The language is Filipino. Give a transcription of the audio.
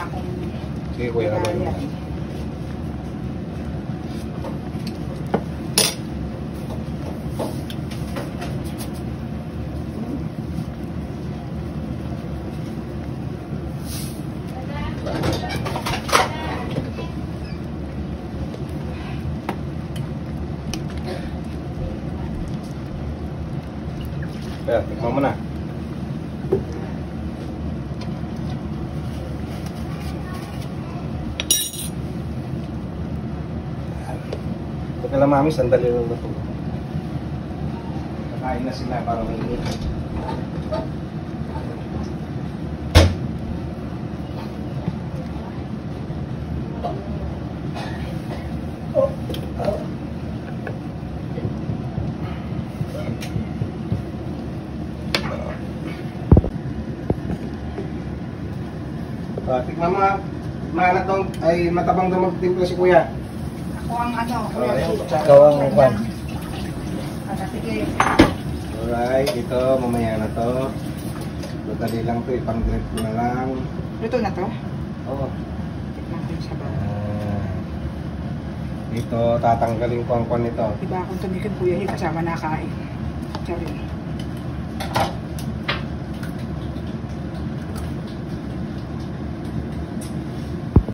na akong... Sige kuya, ano? Kaya, tikman mo na. Teka lang mami, sandali lang na ito. Kakain na sila para mainit. Tikman mo, maalat daw, ay matabang daw magtimpla si kuya. Ako ang ano, Ikaw ang upan. sige. Alright, ito, mamaya na to. Dali lang to, ipang-grip ko na lang. Luto na to? Oo. Tikman ko yung sabaw. Ito, tatanggalin ko ang kwan nito. Diba akong tumikip kuya, hindi kasama nakain. Sorry.